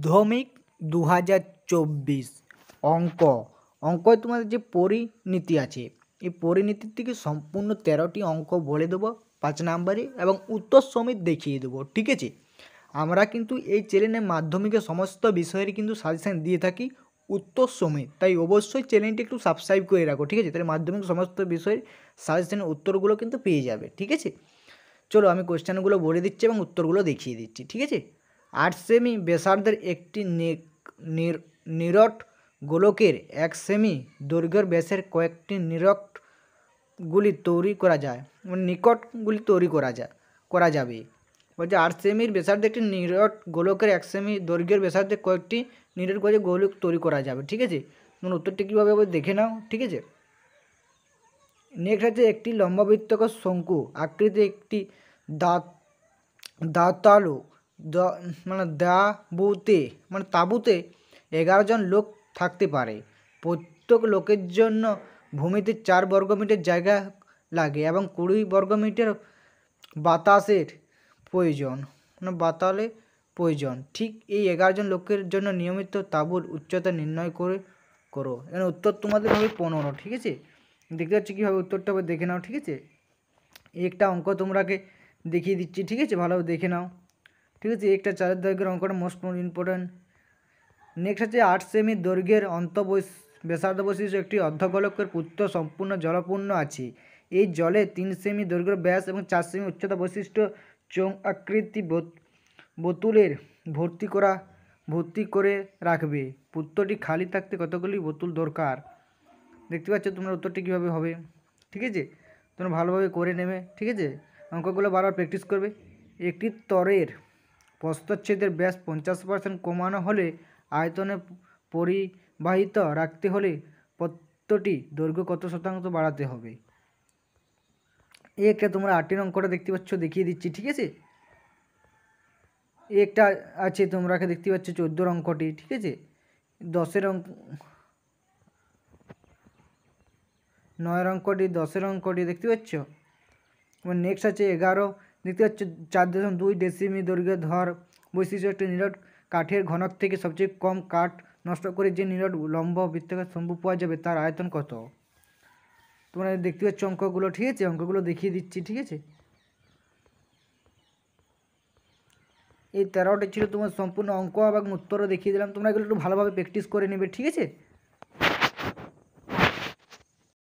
মাধ্যমিক 2024 অঙ্ক অঙ্কয় তোমাদের যে পরিনীতি আছে, এই পরিনীতির থেকে সম্পূর্ণ 13টি অঙ্ক বলে দেবো 5 নাম্বারে এবং উত্তর সমেত দেখিয়ে দেবো। ঠিক আছে, আমরা কিন্তু এই চ্যানেলে মাধ্যমিকের সমস্ত বিষয়ের কিন্তু সাজেশান দিয়ে থাকি উত্তর সমেত, তাই অবশ্যই চ্যানেলটি একটু সাবস্ক্রাইব করে রাখো। ঠিক আছে, তাহলে মাধ্যমিক সমস্ত বিষয়ের সাজেশানের উত্তরগুলো কিন্তু পেয়ে যাবে। ঠিক আছে, চলো আমি কোশ্চেনগুলো বলে দিচ্ছি এবং উত্তরগুলো দেখিয়ে দিচ্ছি। ঠিক আছে, 8 সেমি ব্যাসার্ধের একটি নিরট গোলকের 1 সেমি দৈর্ঘ্যের ব্যাসের কয়েকটি নিকটগুলি তৈরি করা যায়, মানে নিকটগুলি তৈরি করা যাবে। বলছে 8 সেমির ব্যাসার্ধে একটি নিরট গোলকের 1 সেমি দৈর্ঘ্যের ব্যাসার্ধে কয়েকটি নিরট গোলক তৈরি করা যাবে। ঠিক আছে, তোমার উত্তরটি কীভাবে হবে দেখে নাও। ঠিক আছে, নেক্সট হচ্ছে একটি লম্ববৃত্তাকার শঙ্কু আকৃতির একটি দাঁতালো তাঁবুতে 11 জন লোক থাকতে পারে। প্রত্যেক লোকের জন্য ভূমিতে 4 বর্গমিটার জায়গা লাগে এবং 20 বর্গমিটার বাতাসের প্রয়োজন। ঠিক এই 11 জন লোকের জন্য নিয়মিত তাঁবুর উচ্চতা নির্ণয় করো। এখানে উত্তর তোমাদের হবে 15। ঠিক আছে, দেখতে পাচ্ছি কীভাবে উত্তরটা হবে দেখে নাও। ঠিক আছে, একটা অঙ্ক তোমরাকে দেখিয়ে দিচ্ছি। ঠিক আছে, ভালোভাবে দেখে নাও। ঠিক আছে, একটা 4 দৈর্ঘ্যের অঙ্কটা মোস্ট ইম্পর্ট্যান্ট। নেক্সট হচ্ছে 8 সেমি দৈর্ঘ্যের ব্যাসার্ধ বৈশিষ্ট্য একটি অর্ধগোলকের পুত্র সম্পূর্ণ জলপূর্ণ আছে। এই জলে 3 সেমি দৈর্ঘ্যের ব্যাস এবং 4 সেমি উচ্চতা বৈশিষ্ট্য চোঙ আকৃতি বোতলের ভর্তি করে রাখবে। পুত্রটি খালি থাকতে কতগুলি বোতল দরকার? দেখতে পাচ্ছ তোমরা উত্তরটি কীভাবে হবে। ঠিক আছে, তোমরা ভালোভাবে করে নেবে। ঠিক আছে, অঙ্কগুলো বারবার প্র্যাকটিস করবে। একটি তরের প্রস্থচ্ছেদের ব্যাস 50% কমানো হলে আয়তনে পরিবাহিত রাখতে হলে পত্রটি দৈর্ঘ্য কত শতাংশ বাড়াতে হবে? এই একটা তোমরা 8 অঙ্কটা দেখতে পাচ্ছ, দেখিয়ে দিচ্ছি। ঠিক আছে, একটা আছে তোমরা দেখতে পাচ্ছ 14 অঙ্কটি। ঠিক আছে, 10 অঙ্ক 9 অঙ্কটি 10 অঙ্কটি দেখতে পাচ্ছ। এবং নেক্সট আছে 11 দেখতে পাচ্ছ 4.2 ডেসিমি দৈর্ঘ্য ধর বৈশিষ্ট্য একটি নিরট কাঠের ঘনক থেকে সবচেয়ে কম কাঠ নষ্ট করে যে নিরট লম্ব বৃত্তাকার শঙ্কু পাওয়া যাবে তার আয়তন কত? তোমরা দেখতে পাচ্ছ অঙ্কগুলো। ঠিক আছে, অঙ্কগুলো দেখিয়ে দিচ্ছি। ঠিক আছে, এই 13টি ছিল তোমার সম্পূর্ণ অঙ্ক এবং উত্তরও দেখিয়ে দিলাম। তোমরা এগুলো একটু ভালোভাবে প্র্যাকটিস করে নেবে। ঠিক আছে।